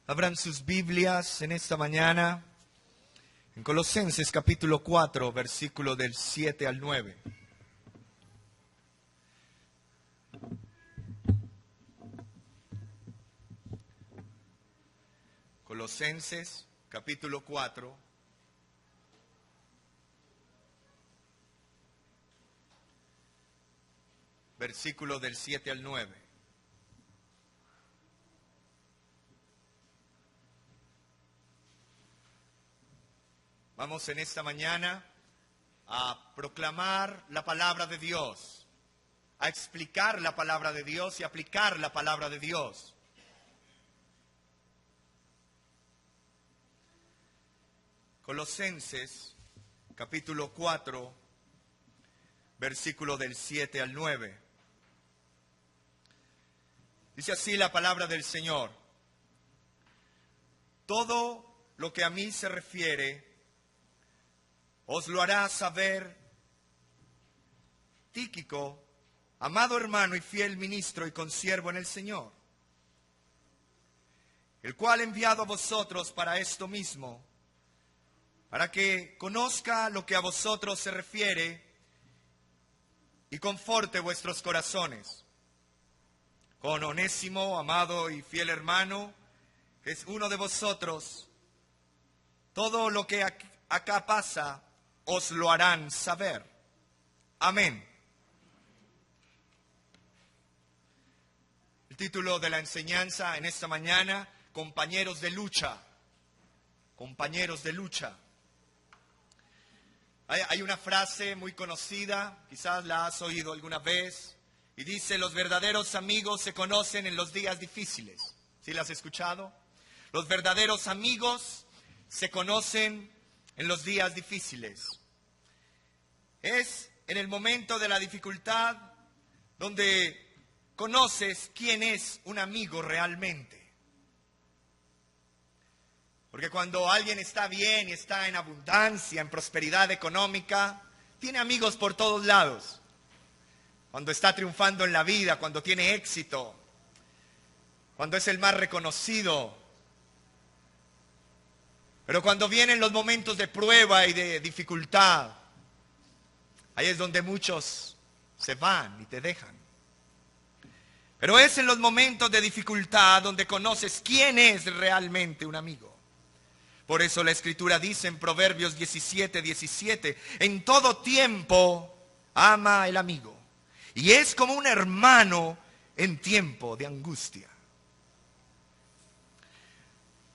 Abran sus Biblias en esta mañana en Colosenses capítulo 4, versículo del 7 al 9. Colosenses capítulo 4, versículo del 7 al 9. Vamos en esta mañana a proclamar la palabra de Dios, a explicar la palabra de Dios y aplicar la palabra de Dios. Colosenses, capítulo 4, versículo del 7 al 9. Dice así la palabra del Señor: todo lo que a mí se refiere os lo hará saber Tíquico, amado hermano y fiel ministro y consiervo en el Señor, el cual he enviado a vosotros para esto mismo, para que conozca lo que a vosotros se refiere y conforte vuestros corazones. Con Onésimo, amado y fiel hermano, que es uno de vosotros, todo lo que acá pasa os lo harán saber. Amén. El título de la enseñanza en esta mañana: compañeros de lucha. Compañeros de lucha. Hay una frase muy conocida, quizás la has oído alguna vez, y dice: los verdaderos amigos se conocen en los días difíciles. ¿Sí la has escuchado? Los verdaderos amigos se conocen en los días difíciles. Es en el momento de la dificultad donde conoces quién es un amigo realmente. Porque cuando alguien está bien y está en abundancia, en prosperidad económica, tiene amigos por todos lados. Cuando está triunfando en la vida, cuando tiene éxito, cuando es el más reconocido. Pero cuando vienen los momentos de prueba y de dificultad, ahí es donde muchos se van y te dejan. Pero es en los momentos de dificultad donde conoces quién es realmente un amigo. Por eso la Escritura dice en Proverbios 17:17, en todo tiempo ama el amigo, y es como un hermano en tiempo de angustia.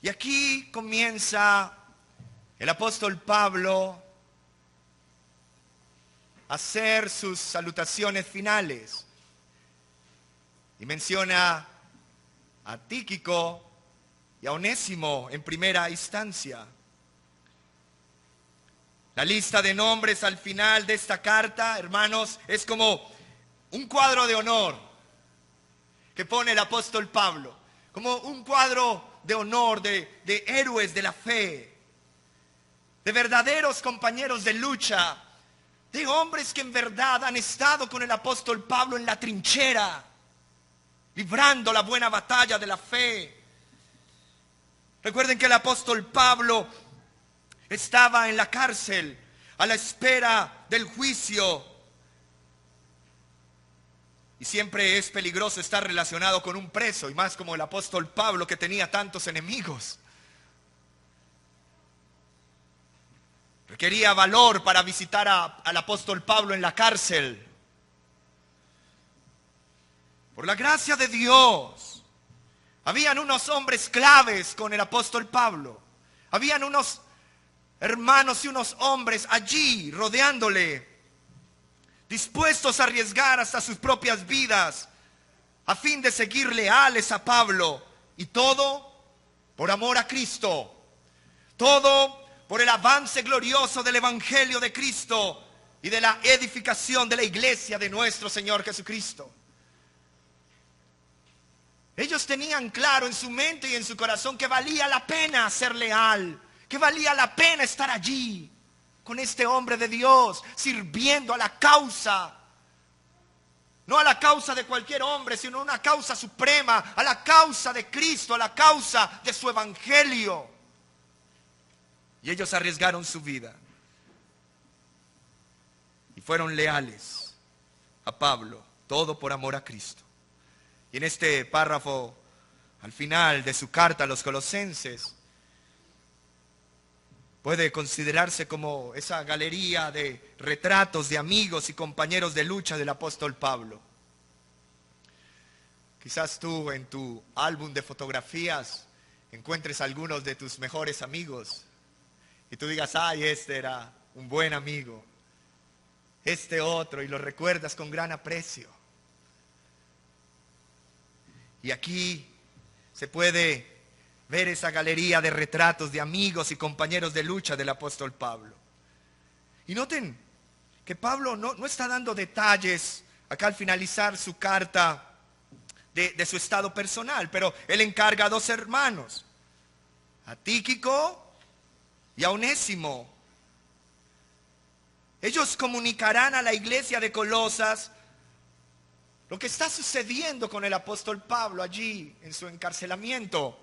Y aquí comienza el apóstol Pablo a hacer sus salutaciones finales. Y menciona a Tíquico y a Onésimo en primera instancia. La lista de nombres al final de esta carta, hermanos, es como un cuadro de honor que pone el apóstol Pablo. Como un cuadro de honor de héroes de la fe, de verdaderos compañeros de lucha, de hombres que en verdad han estado con el apóstol Pablo en la trinchera, librando la buena batalla de la fe. Recuerden que el apóstol Pablo estaba en la cárcel a la espera del juicio. Y siempre es peligroso estar relacionado con un preso, y más como el apóstol Pablo, que tenía tantos enemigos. Requería valor para visitar al apóstol Pablo en la cárcel. Por la gracia de Dios, habían unos hombres claves con el apóstol Pablo. Habían unos hermanos y unos hombres allí rodeándole, dispuestos a arriesgar hasta sus propias vidas a fin de seguir leales a Pablo. Y todo por amor a Cristo. Todo por el avance glorioso del Evangelio de Cristo y de la edificación de la iglesia de nuestro Señor Jesucristo. Ellos tenían claro en su mente y en su corazón que valía la pena ser leal, que valía la pena estar allí con este hombre de Dios, sirviendo a la causa No a la causa de cualquier hombre, sino a una causa suprema, a la causa de Cristo, a la causa de su evangelio. Y ellos arriesgaron su vida y fueron leales a Pablo, todo por amor a Cristo. Y en este párrafo, al final de su carta a los Colosenses, puede considerarse como esa galería de retratos de amigos y compañeros de lucha del apóstol Pablo. Quizás tú en tu álbum de fotografías encuentres algunos de tus mejores amigos y tú digas, ay, este era un buen amigo, este otro, y lo recuerdas con gran aprecio. Y aquí se puede ver esa galería de retratos de amigos y compañeros de lucha del apóstol Pablo. Y noten que Pablo no está dando detalles acá al finalizar su carta de su estado personal, pero él encarga a dos hermanos, a Tíquico y a Onésimo. Ellos comunicarán a la iglesia de Colosas lo que está sucediendo con el apóstol Pablo allí en su encarcelamiento.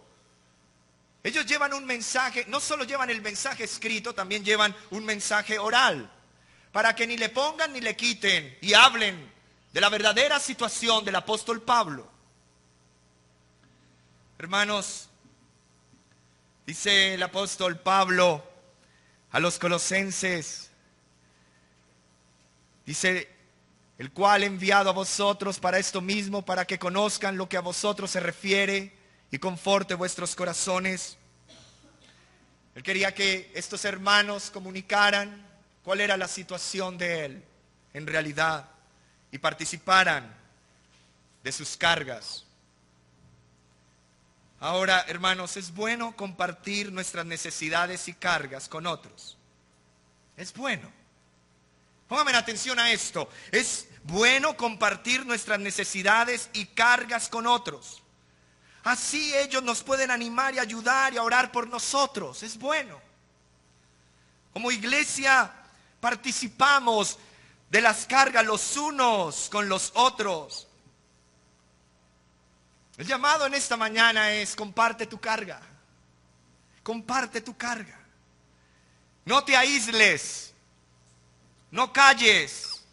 Ellos llevan un mensaje, no solo llevan el mensaje escrito, también llevan un mensaje oral, para que ni le pongan ni le quiten y hablen de la verdadera situación del apóstol Pablo. Hermanos, dice el apóstol Pablo a los colosenses, dice, el cual he enviado a vosotros para esto mismo, para que conozcan lo que a vosotros se refiere y conforte vuestros corazones. Él quería que estos hermanos comunicaran cuál era la situación de él en realidad y participaran de sus cargas. Ahora, hermanos, es bueno compartir nuestras necesidades y cargas con otros. Es bueno. Pónganme atención a esto. Es bueno compartir nuestras necesidades y cargas con otros. Así ellos nos pueden animar y ayudar y a orar por nosotros. Es bueno. Como iglesia participamos de las cargas los unos con los otros. El llamado en esta mañana es: comparte tu carga. Comparte tu carga. No te aísles. No calles.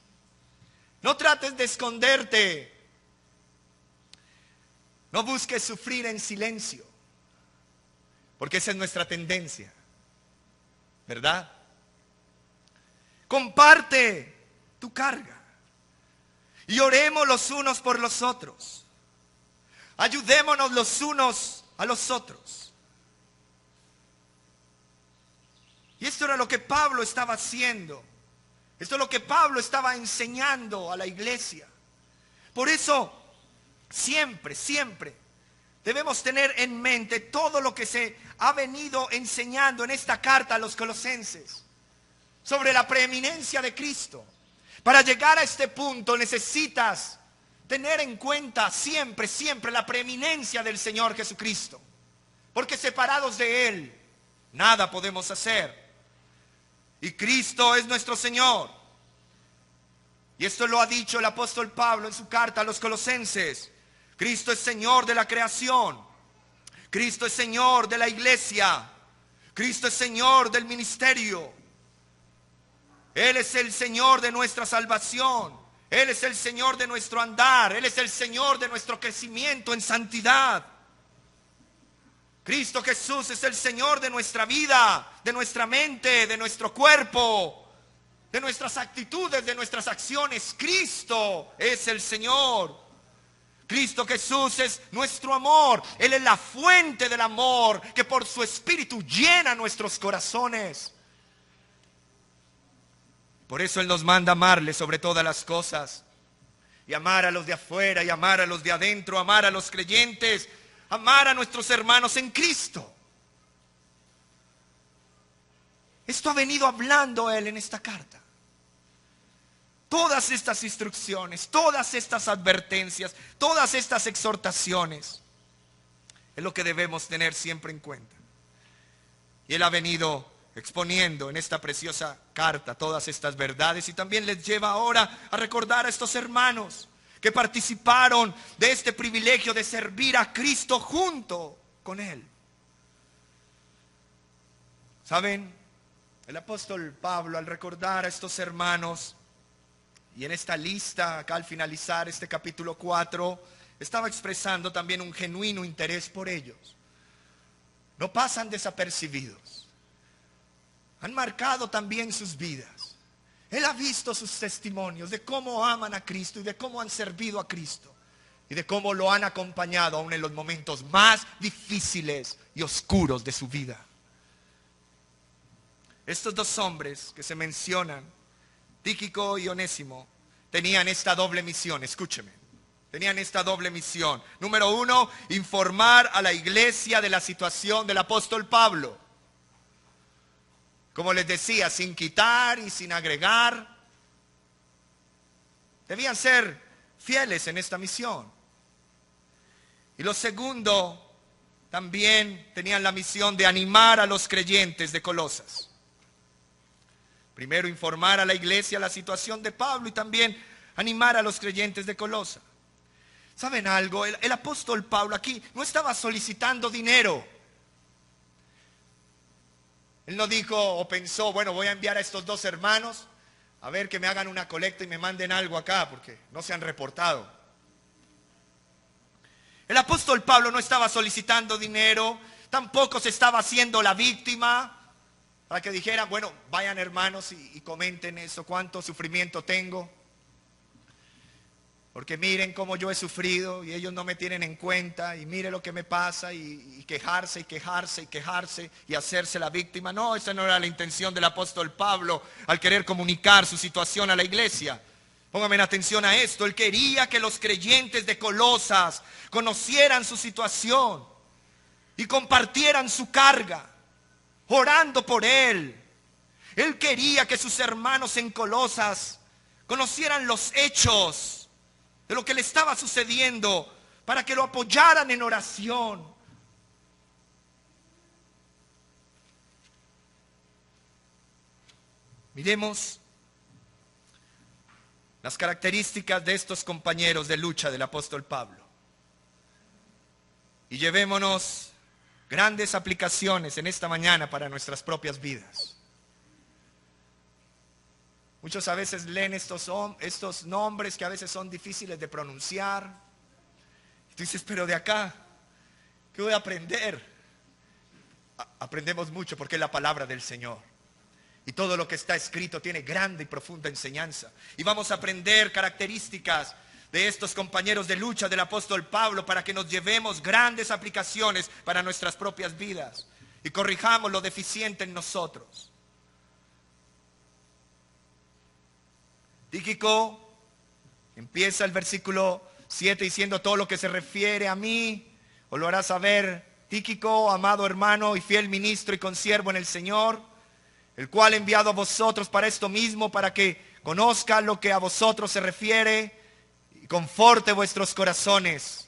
No trates de esconderte. No busques sufrir en silencio, porque esa es nuestra tendencia, ¿verdad? Comparte tu carga y oremos los unos por los otros. Ayudémonos los unos a los otros. Y esto era lo que Pablo estaba haciendo. Esto es lo que Pablo estaba enseñando a la iglesia. Por eso siempre debemos tener en mente todo lo que se ha venido enseñando en esta carta a los colosenses sobre la preeminencia de Cristo. Para llegar a este punto necesitas tener en cuenta siempre la preeminencia del Señor Jesucristo, porque separados de Él nada podemos hacer. Y Cristo es nuestro Señor. Y esto lo ha dicho el apóstol Pablo en su carta a los colosenses. Cristo es Señor de la creación. Cristo es Señor de la iglesia. Cristo es Señor del ministerio. Él es el Señor de nuestra salvación. Él es el Señor de nuestro andar. Él es el Señor de nuestro crecimiento en santidad. Cristo Jesús es el Señor de nuestra vida, de nuestra mente, de nuestro cuerpo, de nuestras actitudes, de nuestras acciones. Cristo es el Señor. Cristo Jesús es nuestro amor. Él es la fuente del amor que por su Espíritu llena nuestros corazones. Por eso Él nos manda amarle sobre todas las cosas. Y amar a los de afuera y amar a los de adentro, amar a los creyentes, amar a nuestros hermanos en Cristo. Esto ha venido hablando Él en esta carta. Todas estas instrucciones, todas estas advertencias, todas estas exhortaciones es lo que debemos tener siempre en cuenta. Y Él ha venido exponiendo en esta preciosa carta todas estas verdades y también les lleva ahora a recordar a estos hermanos que participaron de este privilegio de servir a Cristo junto con Él. ¿Saben? El apóstol Pablo, al recordar a estos hermanos, y en esta lista, acá al finalizar este capítulo 4, estaba expresando también un genuino interés por ellos. No pasan desapercibidos. Han marcado también sus vidas. Él ha visto sus testimonios de cómo aman a Cristo y de cómo han servido a Cristo y de cómo lo han acompañado aún en los momentos más difíciles y oscuros de su vida. Estos dos hombres que se mencionan, Tíquico y Onésimo, tenían esta doble misión. Escúcheme. Tenían esta doble misión. Número 1, informar a la iglesia de la situación del apóstol Pablo. Como les decía, sin quitar y sin agregar. Debían ser fieles en esta misión. Y lo segundo, también tenían la misión de animar a los creyentes de Colosas. Primero, informar a la iglesia la situación de Pablo y también animar a los creyentes de Colosas. ¿Saben algo? El apóstol Pablo aquí no estaba solicitando dinero. Él no dijo o pensó, bueno, voy a enviar a estos dos hermanos a ver que me hagan una colecta y me manden algo acá, porque no se han reportado. El apóstol Pablo no estaba solicitando dinero, tampoco se estaba haciendo la víctima, para que dijeran, bueno, vayan hermanos y comenten eso, cuánto sufrimiento tengo. Porque miren cómo yo he sufrido y ellos no me tienen en cuenta y mire lo que me pasa y quejarse y quejarse y quejarse y hacerse la víctima. No, esa no era la intención del apóstol Pablo al querer comunicar su situación a la iglesia. Pónganme atención a esto. Él quería que los creyentes de Colosas conocieran su situación y compartieran su carga, orando por él. Él quería que sus hermanos en Colosas conocieran los hechos de lo que le estaba sucediendo, para que lo apoyaran en oración. Miremos las características de estos compañeros de lucha del apóstol Pablo. Y llevémonos grandes aplicaciones en esta mañana para nuestras propias vidas. Muchos a veces leen estos nombres que a veces son difíciles de pronunciar. Y tú dices, pero de acá, ¿qué voy a aprender? Aprendemos mucho porque es la palabra del Señor. Y todo lo que está escrito tiene grande y profunda enseñanza. Y vamos a aprender características de estos compañeros de lucha del apóstol Pablo para que nos llevemos grandes aplicaciones para nuestras propias vidas y corrijamos lo deficiente en nosotros. Tíquico empieza el versículo 7 diciendo, todo lo que se refiere a mí, os lo hará saber Tíquico, amado hermano y fiel ministro y consiervo en el Señor, el cual he enviado a vosotros para esto mismo, para que conozca lo que a vosotros se refiere y conforte vuestros corazones.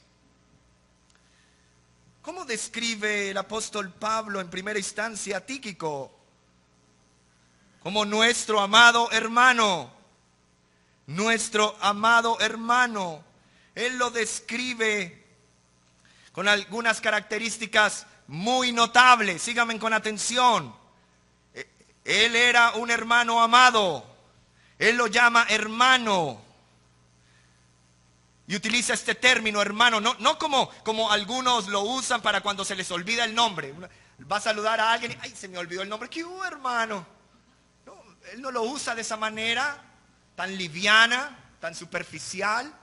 ¿Cómo describe el apóstol Pablo en primera instancia a Tíquico? Como nuestro amado hermano. Nuestro amado hermano. Él lo describe con algunas características muy notables. Síganme con atención. Él era un hermano amado. Él lo llama hermano. Y utiliza este término hermano, no como algunos lo usan para cuando se les olvida el nombre. Va a saludar a alguien y, ay, se me olvidó el nombre. ¿Qué hubo, hermano? No, él no lo usa de esa manera tan liviana, tan superficial.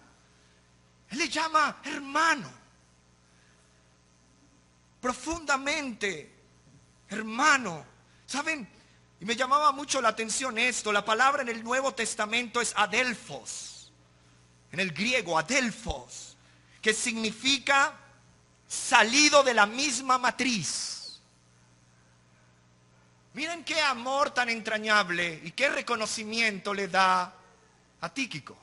Él le llama hermano. Profundamente hermano. ¿Saben? Y me llamaba mucho la atención esto. La palabra en el Nuevo Testamento es adelphos. En el griego, adelphos, que significa salido de la misma matriz. Miren qué amor tan entrañable y qué reconocimiento le da a Tíquico.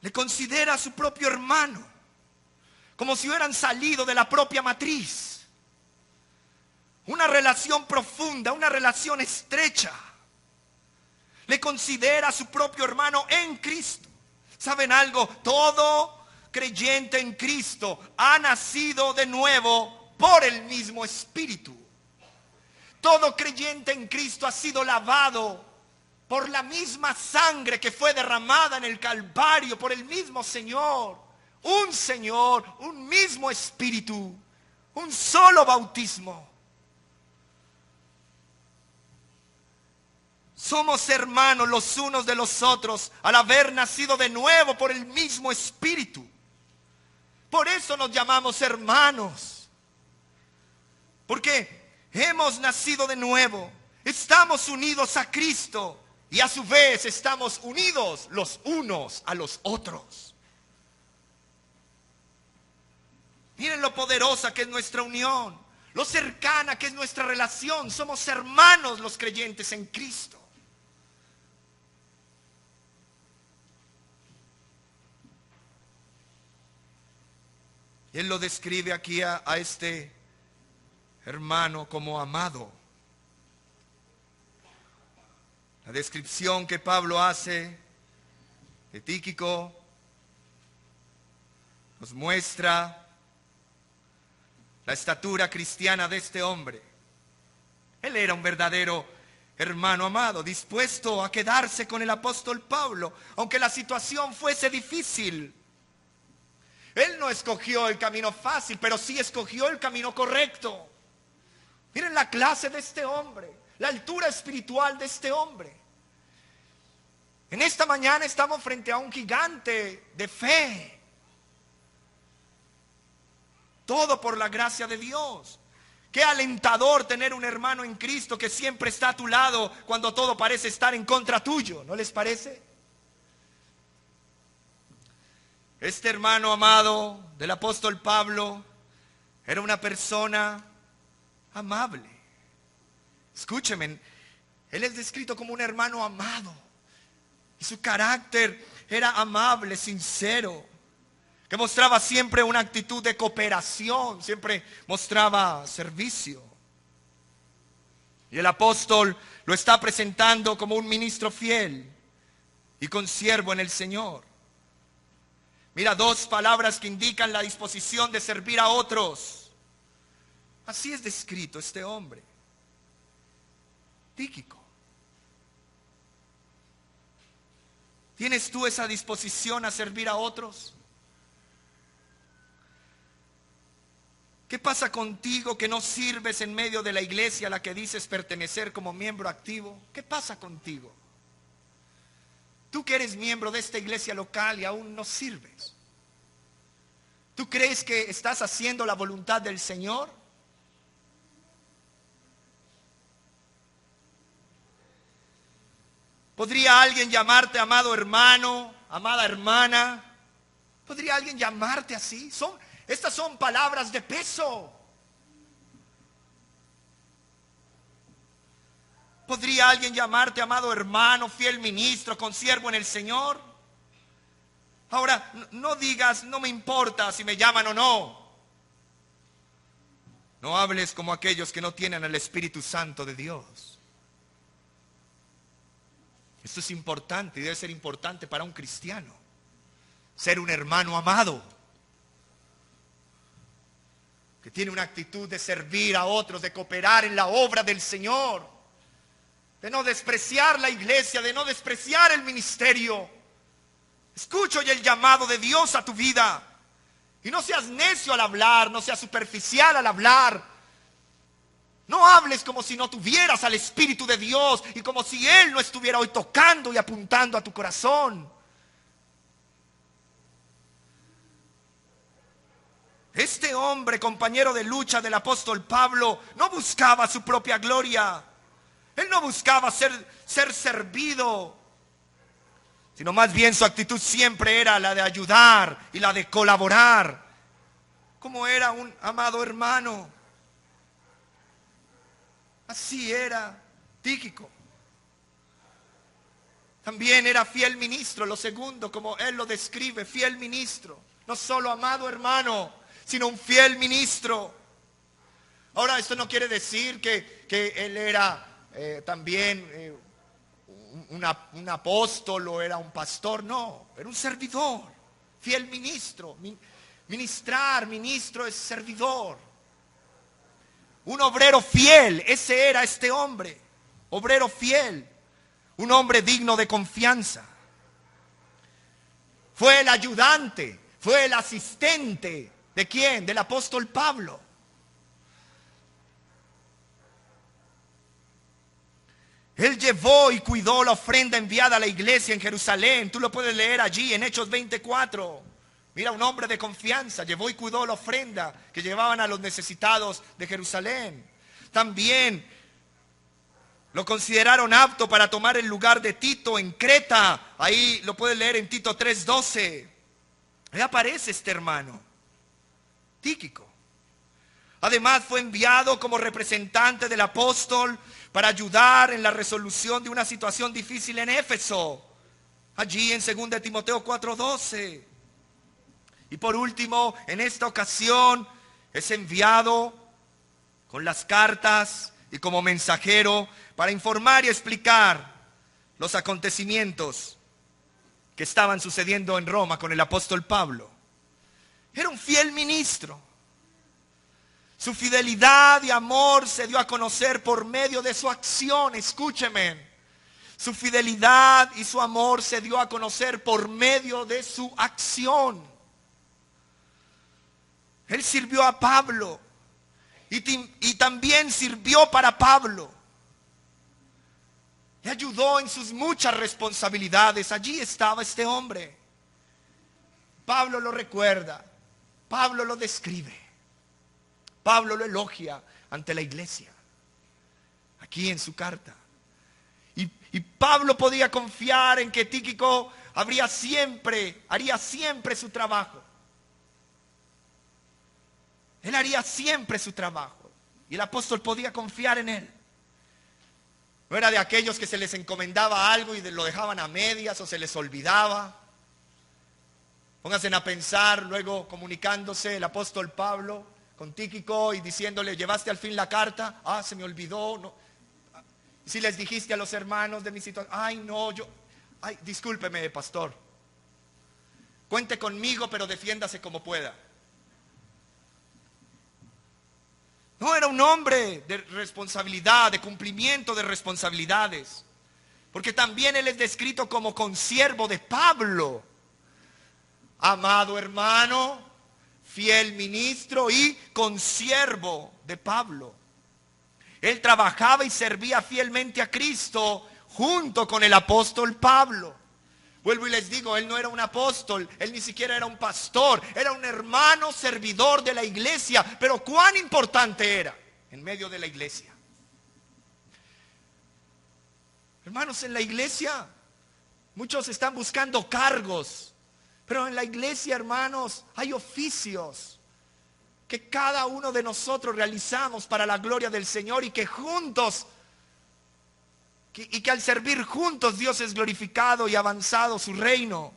Le considera a su propio hermano, como si hubieran salido de la propia matriz. Una relación profunda, una relación estrecha. Le considera su propio hermano en Cristo. ¿Saben algo? Todo creyente en Cristo ha nacido de nuevo por el mismo Espíritu. Todo creyente en Cristo ha sido lavado por la misma sangre que fue derramada en el Calvario, por el mismo Señor, un mismo Espíritu, un solo bautismo. Somos hermanos los unos de los otros al haber nacido de nuevo por el mismo Espíritu. Por eso nos llamamos hermanos. Porque hemos nacido de nuevo, estamos unidos a Cristo y a su vez estamos unidos los unos a los otros. Miren lo poderosa que es nuestra unión, lo cercana que es nuestra relación. Somos hermanos los creyentes en Cristo. Y él lo describe aquí a este hermano como amado. La descripción que Pablo hace de Tíquico nos muestra la estatura cristiana de este hombre. Él era un verdadero hermano amado, dispuesto a quedarse con el apóstol Pablo, aunque la situación fuese difícil. Él no escogió el camino fácil, pero sí escogió el camino correcto. Miren la clase de este hombre, la altura espiritual de este hombre. En esta mañana estamos frente a un gigante de fe. Todo por la gracia de Dios. Qué alentador tener un hermano en Cristo que siempre está a tu lado cuando todo parece estar en contra tuyo, ¿no les parece? Este hermano amado del apóstol Pablo era una persona amable. Escúcheme, él es descrito como un hermano amado. Y su carácter era amable, sincero, que mostraba siempre una actitud de cooperación, siempre mostraba servicio. Y el apóstol lo está presentando como un ministro fiel y consiervo en el Señor. Mira, dos palabras que indican la disposición de servir a otros. Así es descrito este hombre, Tíquico. ¿Tienes tú esa disposición a servir a otros? ¿Qué pasa contigo que no sirves en medio de la iglesia a la que dices pertenecer como miembro activo? ¿Qué pasa contigo? Tú que eres miembro de esta iglesia local y aún no sirves. ¿Tú crees que estás haciendo la voluntad del Señor? ¿Podría alguien llamarte amado hermano, amada hermana? ¿Podría alguien llamarte así? Estas son palabras de peso. ¿Podría alguien llamarte amado hermano, fiel ministro, consiervo en el Señor? Ahora, no digas, no me importa si me llaman o no. No hables como aquellos que no tienen el Espíritu Santo de Dios. Esto es importante y debe ser importante para un cristiano. Ser un hermano amado, que tiene una actitud de servir a otros, de cooperar en la obra del Señor, de no despreciar la iglesia, de no despreciar el ministerio. Escucha hoy el llamado de Dios a tu vida. Y no seas necio al hablar, no seas superficial al hablar. No hables como si no tuvieras al Espíritu de Dios y como si Él no estuviera hoy tocando y apuntando a tu corazón. Este hombre, compañero de lucha del apóstol Pablo, no buscaba su propia gloria. Él no buscaba ser servido, sino más bien su actitud siempre era la de ayudar y la de colaborar, como era un amado hermano. Así era Tíquico. También era fiel ministro, lo segundo, como él lo describe, fiel ministro. No solo amado hermano, sino un fiel ministro. Ahora, esto no quiere decir que él era también un apóstol o era un pastor, no, era un servidor, fiel ministro. Ministro es servidor. Un obrero fiel, ese era este hombre, obrero fiel, un hombre digno de confianza. Fue el ayudante, fue el asistente, ¿de quién? Del apóstol Pablo. Él llevó y cuidó la ofrenda enviada a la iglesia en Jerusalén. Tú lo puedes leer allí en Hechos 24. Mira, un hombre de confianza llevó y cuidó la ofrenda que llevaban a los necesitados de Jerusalén. También lo consideraron apto para tomar el lugar de Tito en Creta. Ahí lo puedes leer en Tito 3:12. Ahí aparece este hermano, Tíquico. Además fue enviado como representante del apóstol para ayudar en la resolución de una situación difícil en Éfeso. Allí en 2 Timoteo 4:12. Y por último, en esta ocasión es enviado con las cartas y como mensajero para informar y explicar los acontecimientos que estaban sucediendo en Roma con el apóstol Pablo. Era un fiel ministro. Su fidelidad y amor se dio a conocer por medio de su acción. Escúcheme. Su fidelidad y su amor se dio a conocer por medio de su acción. Él sirvió a Pablo y también sirvió para Pablo. Y ayudó en sus muchas responsabilidades. Allí estaba este hombre. Pablo lo recuerda. Pablo lo describe. Pablo lo elogia ante la iglesia. Aquí en su carta. Y Pablo podía confiar en que Tíquico haría siempre su trabajo. Él haría siempre su trabajo. Y el apóstol podía confiar en él. No era de aquellos que se les encomendaba algo y lo dejaban a medias o se les olvidaba. Pónganse a pensar, luego comunicándose el apóstol Pablo con Tíquico y diciéndole, ¿llevaste al fin la carta? Ah, se me olvidó. No. Si les dijiste a los hermanos de mi situación, discúlpeme, pastor. Cuente conmigo, pero defiéndase como pueda. No, era un hombre de responsabilidad, de cumplimiento de responsabilidades. Porque también él es descrito como consiervo de Pablo. Amado hermano, fiel ministro y consiervo de Pablo. Él trabajaba y servía fielmente a Cristo junto con el apóstol Pablo. Vuelvo y les digo, él no era un apóstol, él ni siquiera era un pastor, era un hermano servidor de la iglesia. Pero cuán importante era en medio de la iglesia. Hermanos, en la iglesia muchos están buscando cargos, pero en la iglesia, hermanos, hay oficios que cada uno de nosotros realizamos para la gloria del Señor y que juntos y que al servir juntos Dios es glorificado y avanzado su reino.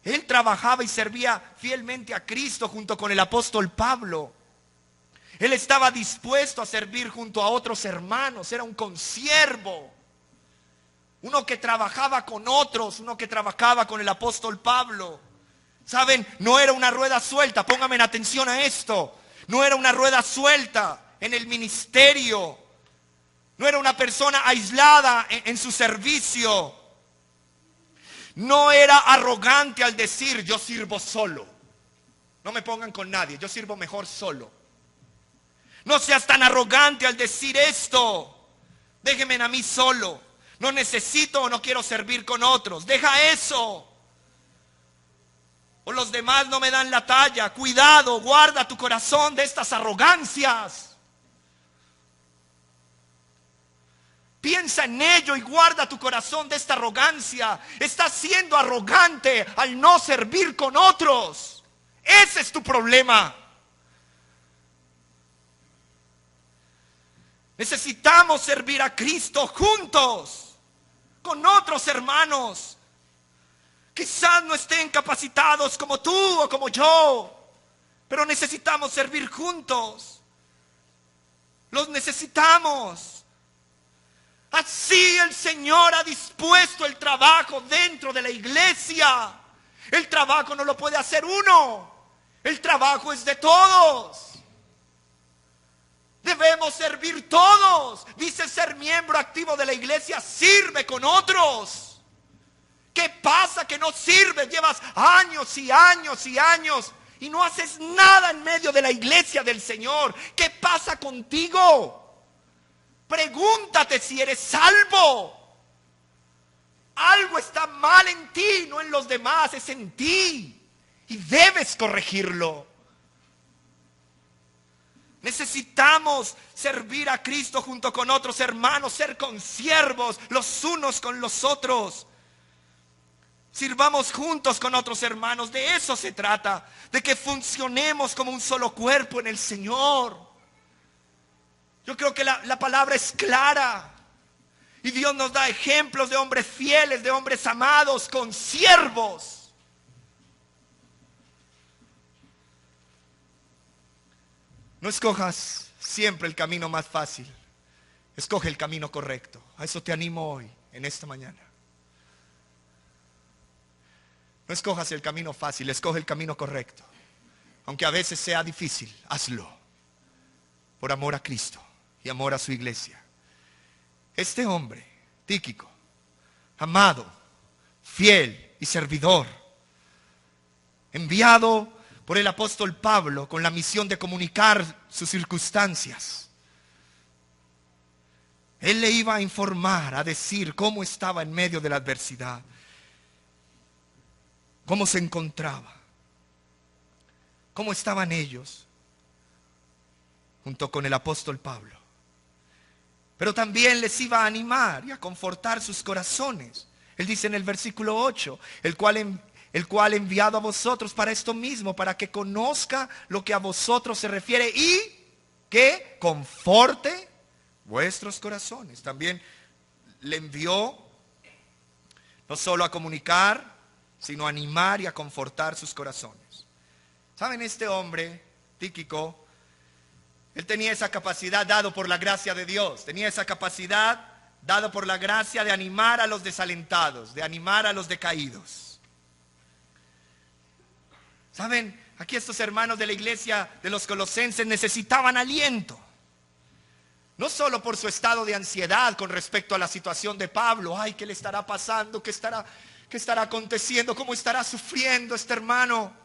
Él trabajaba y servía fielmente a Cristo junto con el apóstol Pablo. Él estaba dispuesto a servir junto a otros hermanos. Era un consiervo. Uno que trabajaba con otros, uno que trabajaba con el apóstol Pablo. ¿Saben? No era una rueda suelta, pónganme en atención a esto. No era una rueda suelta en el ministerio. No era una persona aislada en su servicio. No era arrogante al decir, yo sirvo solo. No me pongan con nadie, yo sirvo mejor solo. No seas tan arrogante al decir esto. Déjenme a mí solo. No necesito o no quiero servir con otros. Deja eso. O los demás no me dan la talla. Cuidado, guarda tu corazón de estas arrogancias. Piensa en ello y guarda tu corazón de esta arrogancia. Estás siendo arrogante al no servir con otros. Ese es tu problema. Necesitamos servir a Cristo juntos, con otros hermanos. Quizás no estén capacitados como tú o como yo, pero necesitamos servir juntos. Los necesitamos. Así el Señor ha dispuesto el trabajo dentro de la iglesia. El trabajo no lo puede hacer uno. El trabajo es de todos. Debemos servir todos. Dice ser miembro activo de la iglesia, sirve con otros. ¿Qué pasa que no sirves? Llevas años y años y años y no haces nada en medio de la iglesia del Señor. ¿Qué pasa contigo? Pregúntate si eres salvo. Algo está mal en ti, no en los demás, es en ti. Y debes corregirlo. Necesitamos servir a Cristo junto con otros hermanos, ser consiervos los unos con los otros. Sirvamos juntos con otros hermanos, de eso se trata, de que funcionemos como un solo cuerpo en el Señor. Yo creo que la palabra es clara. Y Dios nos da ejemplos de hombres fieles, de hombres amados, consiervos. No escojas siempre el camino más fácil. Escoge el camino correcto. A eso te animo hoy, en esta mañana. No escojas el camino fácil, escoge el camino correcto. Aunque a veces sea difícil, hazlo. Por amor a Cristo y amor a su iglesia. Este hombre, Tíquico, amado, fiel y servidor, enviado por el apóstol Pablo con la misión de comunicar sus circunstancias. Él le iba a informar, a decir cómo estaba en medio de la adversidad, cómo se encontraba, cómo estaban ellos junto con el apóstol Pablo. Pero también les iba a animar y a confortar sus corazones. Él dice en el versículo 8, el cual enviado a vosotros para esto mismo, para que conozca lo que a vosotros se refiere y que conforte vuestros corazones. También le envió no solo a comunicar, sino a animar y a confortar sus corazones. ¿Saben? Este hombre, Tíquico, él tenía esa capacidad dado por la gracia de Dios. Tenía esa capacidad dado por la gracia de animar a los desalentados, de animar a los decaídos. ¿Saben? Aquí estos hermanos de la iglesia de los Colosenses necesitaban aliento. No solo por su estado de ansiedad con respecto a la situación de Pablo. Ay, ¿qué le estará pasando? ¿Qué estará aconteciendo? ¿Cómo estará sufriendo este hermano?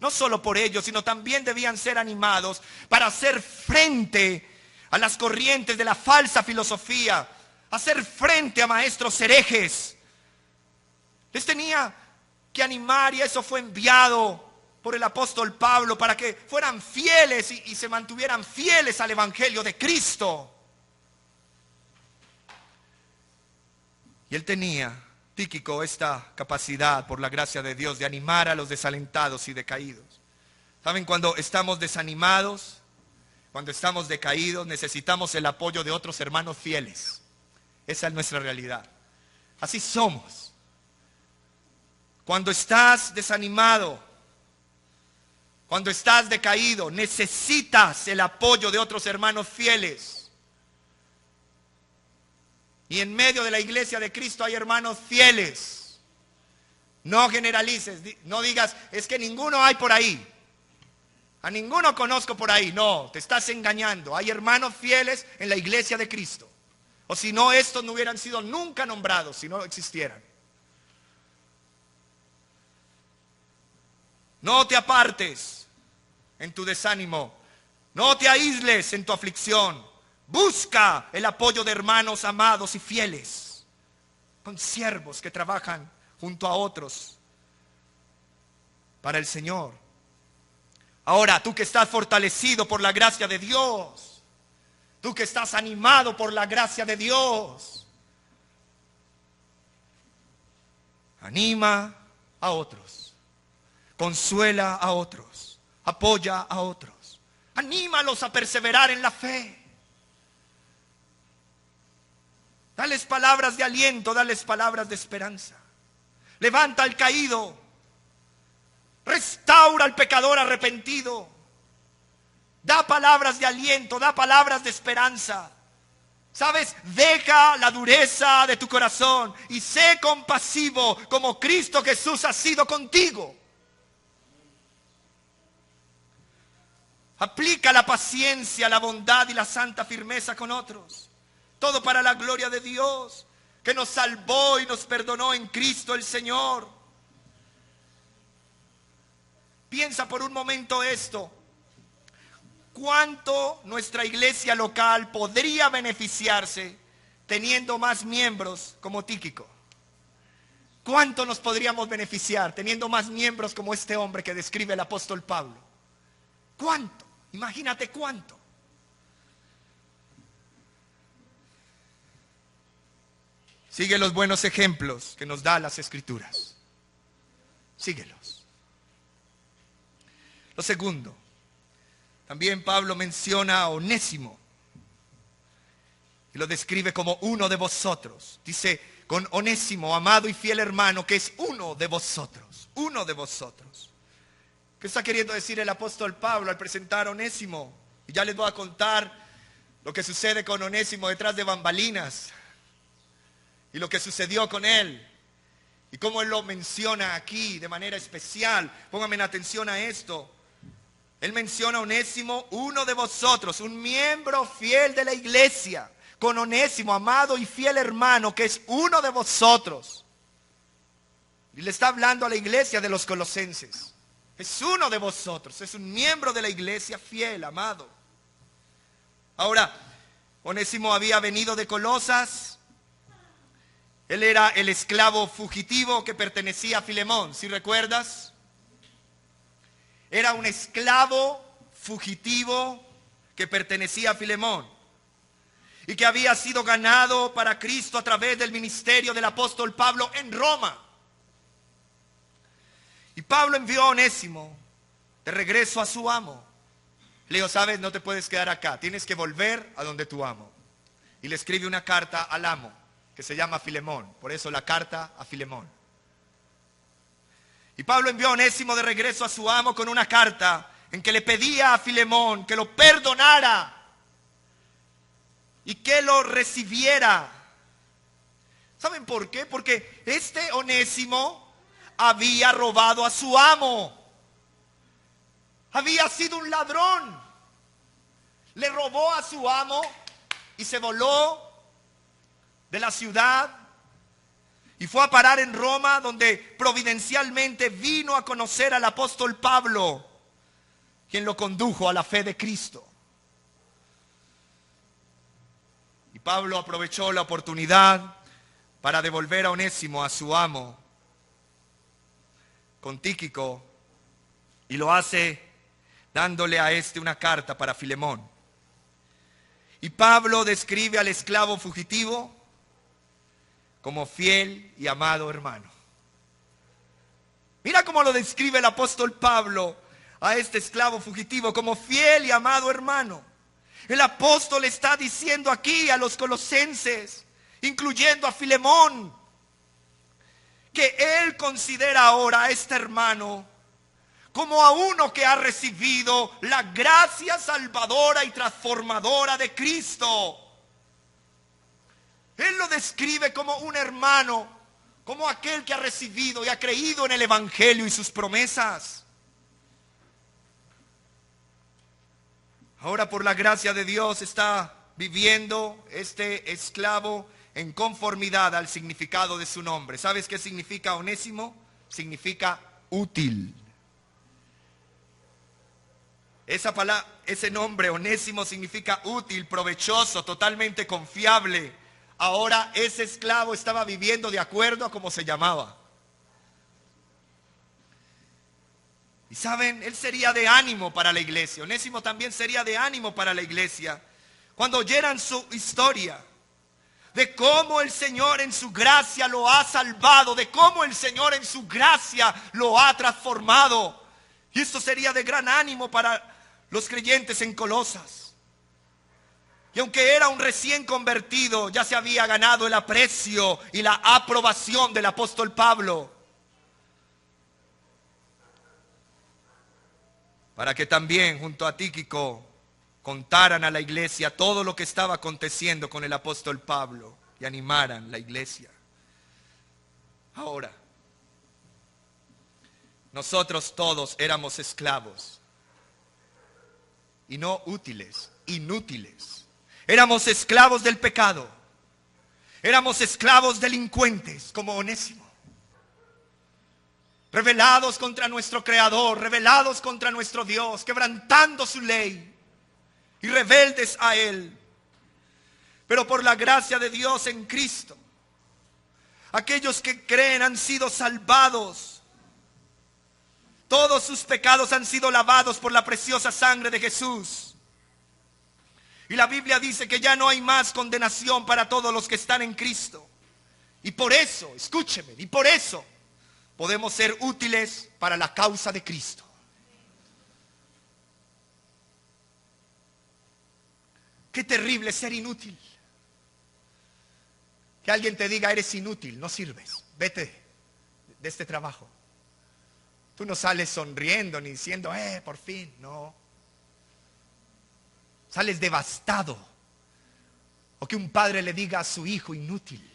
No solo por ello, sino también debían ser animados para hacer frente a las corrientes de la falsa filosofía, hacer frente a maestros herejes. Les tenía que animar y eso fue enviado por el apóstol Pablo para que fueran fieles y se mantuvieran fieles al evangelio de Cristo. Y él tenía, Tíquico, esta capacidad por la gracia de Dios de animar a los desalentados y decaídos. ¿Saben? Cuando estamos desanimados, cuando estamos decaídos, necesitamos el apoyo de otros hermanos fieles. Esa es nuestra realidad. Así somos. Cuando estás desanimado, cuando estás decaído, necesitas el apoyo de otros hermanos fieles. Y en medio de la iglesia de Cristo hay hermanos fieles. No generalices, no digas, es que ninguno hay por ahí. A ninguno conozco por ahí. No, te estás engañando. Hay hermanos fieles en la iglesia de Cristo. O si no, estos no hubieran sido nunca nombrados si no existieran. No te apartes en tu desánimo. No te aísles en tu aflicción. Busca el apoyo de hermanos amados y fieles, consiervos que trabajan junto a otros para el Señor. Ahora, tú que estás fortalecido por la gracia de Dios, tú que estás animado por la gracia de Dios, anima a otros, consuela a otros, apoya a otros, anímalos a perseverar en la fe. Dales palabras de aliento, dales palabras de esperanza. Levanta al caído. Restaura al pecador arrepentido. Da palabras de aliento, da palabras de esperanza. ¿Sabes? Deja la dureza de tu corazón y sé compasivo como Cristo Jesús ha sido contigo. Aplica la paciencia, la bondad y la santa firmeza con otros. Todo para la gloria de Dios, que nos salvó y nos perdonó en Cristo el Señor. Piensa por un momento esto. ¿Cuánto nuestra iglesia local podría beneficiarse teniendo más miembros como Tíquico? ¿Cuánto nos podríamos beneficiar teniendo más miembros como este hombre que describe el apóstol Pablo? ¿Cuánto? Imagínate cuánto. Sigue los buenos ejemplos que nos da las Escrituras. Síguelos. Lo segundo, también Pablo menciona a Onésimo y lo describe como uno de vosotros. Dice, con Onésimo, amado y fiel hermano, que es uno de vosotros. Uno de vosotros. ¿Qué está queriendo decir el apóstol Pablo al presentar a Onésimo? Y ya les voy a contar lo que sucede con Onésimo detrás de bambalinas. Y lo que sucedió con él. Y cómo él lo menciona aquí de manera especial. Pónganme atención a esto. Él menciona a Onésimo, uno de vosotros, un miembro fiel de la iglesia. Con Onésimo, amado y fiel hermano, que es uno de vosotros. Y le está hablando a la iglesia de los colosenses. Es uno de vosotros, es un miembro de la iglesia fiel, amado. Ahora, Onésimo había venido de Colosas. Él era el esclavo fugitivo que pertenecía a Filemón, ¿sí recuerdas? Era un esclavo fugitivo que pertenecía a Filemón y que había sido ganado para Cristo a través del ministerio del apóstol Pablo en Roma. Y Pablo envió a Onésimo de regreso a su amo. Le dijo, sabes, no te puedes quedar acá, tienes que volver a donde tu amo. Y le escribe una carta al amo que se llama Filemón, por eso la carta a Filemón. Y Pablo envió a Onésimo de regreso a su amo con una carta en que le pedía a Filemón que lo perdonara y que lo recibiera. ¿Saben por qué? Porque este Onésimo había robado a su amo. Había sido un ladrón. Le robó a su amo y se voló de la ciudad. Y fue a parar en Roma, donde providencialmente vino a conocer al apóstol Pablo, quien lo condujo a la fe de Cristo. Y Pablo aprovechó la oportunidad para devolver a Onésimo a su amo con Tíquico, y lo hace dándole a este una carta para Filemón. Y Pablo describe al esclavo fugitivo como fiel y amado hermano. Mira cómo lo describe el apóstol Pablo a este esclavo fugitivo como fiel y amado hermano. El apóstol está diciendo aquí a los colosenses, incluyendo a Filemón, que él considera ahora a este hermano como a uno que ha recibido la gracia salvadora y transformadora de Cristo. Él lo describe como un hermano, como aquel que ha recibido y ha creído en el Evangelio y sus promesas. Ahora, por la gracia de Dios, está viviendo este esclavo en conformidad al significado de su nombre. ¿Sabes qué significa Onésimo? Significa útil. Esa palabra, ese nombre Onésimo significa útil, provechoso, totalmente confiable. Ahora ese esclavo estaba viviendo de acuerdo a cómo se llamaba. Y saben, él sería de ánimo para la iglesia. Onésimo también sería de ánimo para la iglesia cuando oyeran su historia de cómo el Señor en su gracia lo ha salvado, de cómo el Señor en su gracia lo ha transformado. Y esto sería de gran ánimo para los creyentes en Colosas. Y aunque era un recién convertido, ya se había ganado el aprecio y la aprobación del apóstol Pablo, para que también junto a Tíquico contaran a la iglesia todo lo que estaba aconteciendo con el apóstol Pablo y animaran la iglesia. Ahora, nosotros todos éramos esclavos y no útiles, inútiles. Éramos esclavos del pecado. Éramos esclavos delincuentes como Onésimo. Rebelados contra nuestro Creador, rebelados contra nuestro Dios, quebrantando su ley y rebeldes a Él. Pero por la gracia de Dios en Cristo, aquellos que creen han sido salvados. Todos sus pecados han sido lavados por la preciosa sangre de Jesús. Y la Biblia dice que ya no hay más condenación para todos los que están en Cristo. Y por eso, escúcheme, y por eso podemos ser útiles para la causa de Cristo. Qué terrible ser inútil. Que alguien te diga, eres inútil, no sirves, vete de este trabajo. Tú no sales sonriendo ni diciendo, por fin, no. Sales devastado. O que un padre le diga a su hijo, inútil.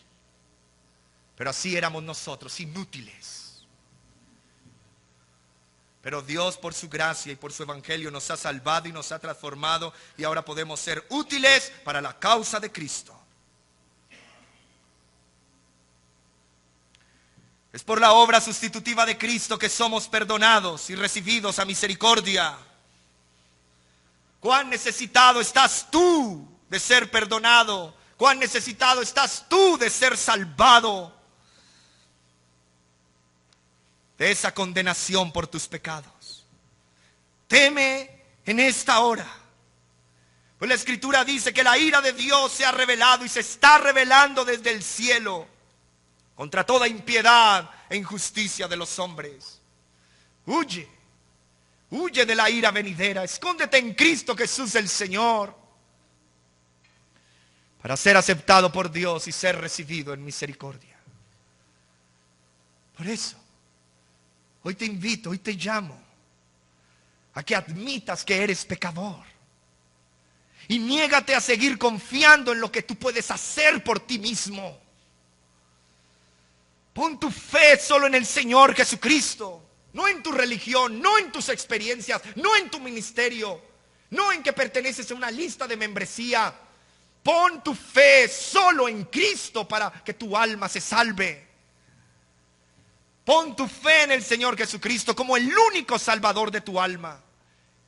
Pero así éramos nosotros, inútiles. Pero Dios por su gracia y por su evangelio nos ha salvado y nos ha transformado. Y ahora podemos ser útiles para la causa de Cristo. Es por la obra sustitutiva de Cristo que somos perdonados y recibidos a misericordia. ¿Cuán necesitado estás tú de ser perdonado? ¿Cuán necesitado estás tú de ser salvado de esa condenación por tus pecados? Teme en esta hora. Pues la Escritura dice que la ira de Dios se ha revelado y se está revelando desde el cielo contra toda impiedad e injusticia de los hombres. Huye, huye de la ira venidera, escóndete en Cristo Jesús el Señor, para ser aceptado por Dios y ser recibido en misericordia. Por eso, hoy te invito, hoy te llamo a que admitas que eres pecador. Y niégate a seguir confiando en lo que tú puedes hacer por ti mismo. Pon tu fe solo en el Señor Jesucristo, no en tu religión, no en tus experiencias, no en tu ministerio, no en que perteneces a una lista de membresía. Pon tu fe solo en Cristo para que tu alma se salve. Pon tu fe en el Señor Jesucristo como el único salvador de tu alma.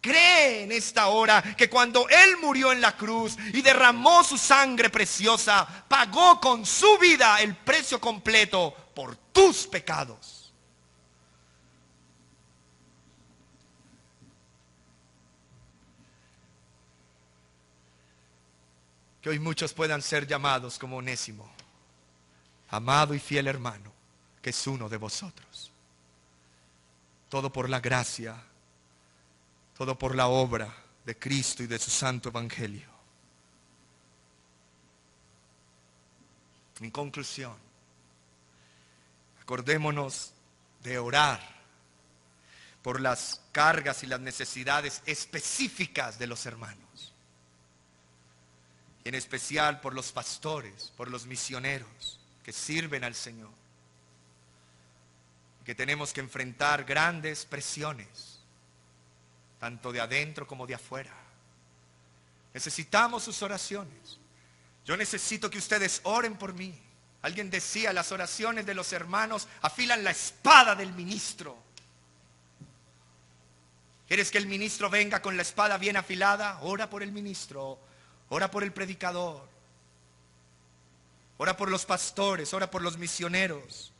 Cree en esta hora que cuando Él murió en la cruz y derramó su sangre preciosa, pagó con su vida el precio completo por tus pecados. Que hoy muchos puedan ser llamados como Onésimo, amado y fiel hermano, que es uno de vosotros. Todo por la gracia, todo por la obra de Cristo y de su santo evangelio. En conclusión, acordémonos de orar por las cargas y las necesidades específicas de los hermanos. Y en especial por los pastores, por los misioneros que sirven al Señor. Que tenemos que enfrentar grandes presiones, tanto de adentro como de afuera. Necesitamos sus oraciones. Yo necesito que ustedes oren por mí. Alguien decía, las oraciones de los hermanos afilan la espada del ministro. ¿Quieres que el ministro venga con la espada bien afilada? Ora por el ministro, ora por el predicador, ora por los pastores, ora por los misioneros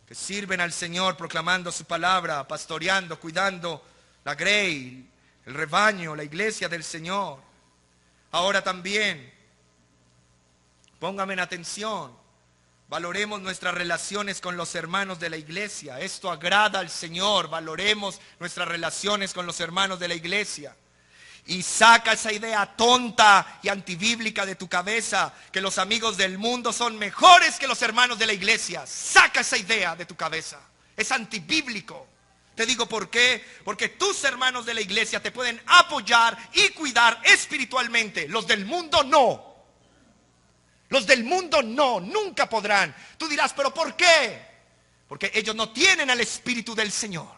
que sirven al Señor proclamando su palabra, pastoreando, cuidando la grey, el rebaño, la iglesia del Señor. Ahora también, póngame en atención, valoremos nuestras relaciones con los hermanos de la iglesia. Esto agrada al Señor, valoremos nuestras relaciones con los hermanos de la iglesia. Y saca esa idea tonta y antibíblica de tu cabeza, que los amigos del mundo son mejores que los hermanos de la iglesia. Saca esa idea de tu cabeza, es antibíblico. Te digo por qué. Porque tus hermanos de la iglesia te pueden apoyar y cuidar espiritualmente. Los del mundo no. Los del mundo no, nunca podrán. Tú dirás, ¿pero por qué? Porque ellos no tienen al Espíritu del Señor.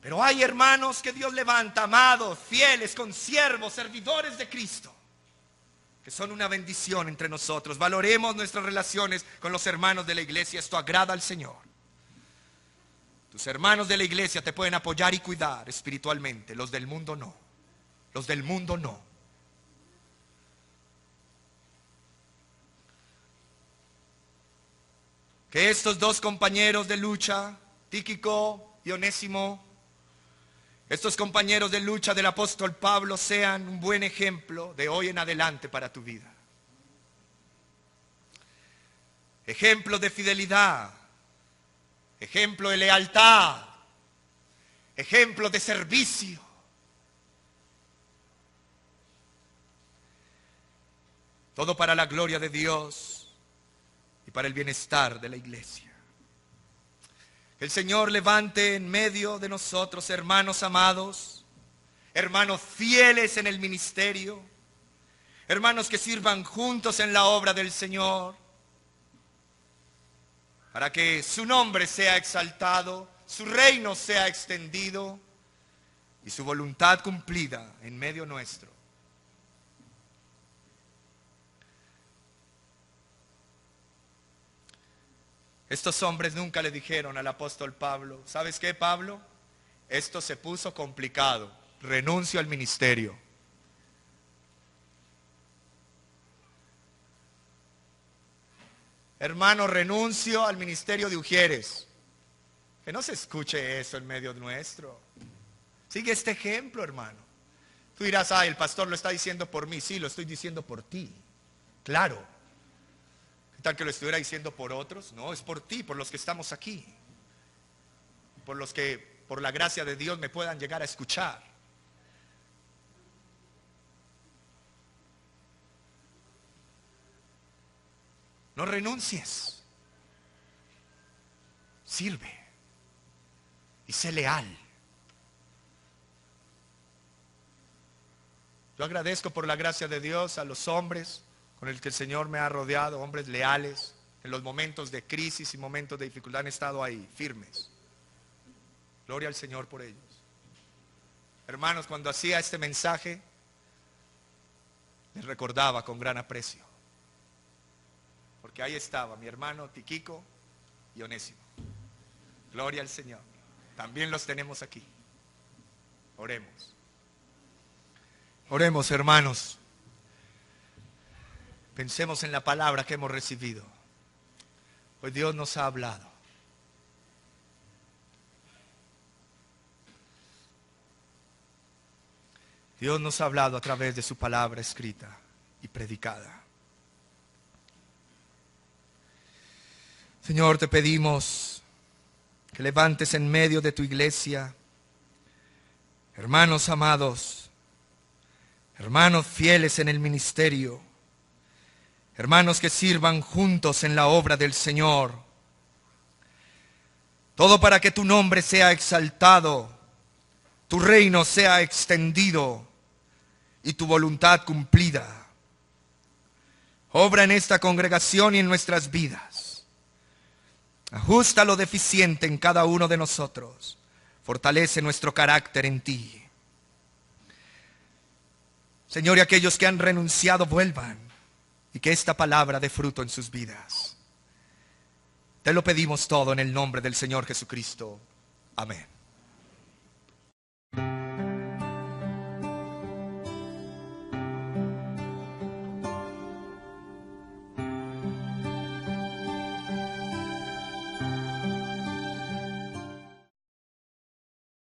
Pero hay hermanos que Dios levanta, amados, fieles, consiervos, servidores de Cristo, que son una bendición entre nosotros. Valoremos nuestras relaciones con los hermanos de la iglesia. Esto agrada al Señor. Tus hermanos de la iglesia te pueden apoyar y cuidar espiritualmente. Los del mundo no. Los del mundo no. Que estos dos compañeros de lucha, Tíquico y Onésimo, estos compañeros de lucha del apóstol Pablo, sean un buen ejemplo de hoy en adelante para tu vida. Ejemplo de fidelidad, ejemplo de lealtad, ejemplo de servicio. Todo para la gloria de Dios y para el bienestar de la iglesia. Que el Señor levante en medio de nosotros hermanos amados, hermanos fieles en el ministerio, hermanos que sirvan juntos en la obra del Señor, para que su nombre sea exaltado, su reino sea extendido y su voluntad cumplida en medio nuestro. Estos hombres nunca le dijeron al apóstol Pablo, ¿sabes qué, Pablo? Esto se puso complicado, renuncio al ministerio. Hermano, renuncio al ministerio de Ujieres. Que no se escuche eso en medio nuestro. Sigue este ejemplo, hermano. Tú dirás, el pastor lo está diciendo por mí. Sí, lo estoy diciendo por ti. Claro. ¿Qué tal que lo estuviera diciendo por otros? No, es por ti, por los que estamos aquí. Por los que, por la gracia de Dios, me puedan llegar a escuchar. No renuncies. Sirve. Y sé leal. Yo agradezco por la gracia de Dios a los hombres con el que el Señor me ha rodeado, hombres leales. En los momentos de crisis y momentos de dificultad han estado ahí, firmes. Gloria al Señor por ellos. Hermanos, cuando hacía este mensaje, les recordaba con gran aprecio. Porque ahí estaba mi hermano Tíquico y Onésimo. Gloria al Señor. También los tenemos aquí. Oremos. Oremos, hermanos. Pensemos en la palabra que hemos recibido. Hoy Dios nos ha hablado. Dios nos ha hablado a través de su palabra escrita y predicada. Señor, te pedimos que levantes en medio de tu iglesia hermanos amados, hermanos fieles en el ministerio, hermanos que sirvan juntos en la obra del Señor. Todo para que tu nombre sea exaltado, tu reino sea extendido y tu voluntad cumplida. Obra en esta congregación y en nuestras vidas. Ajusta lo deficiente en cada uno de nosotros. Fortalece nuestro carácter en ti. Señor, y aquellos que han renunciado vuelvan y que esta palabra dé fruto en sus vidas. Te lo pedimos todo en el nombre del Señor Jesucristo. Amén.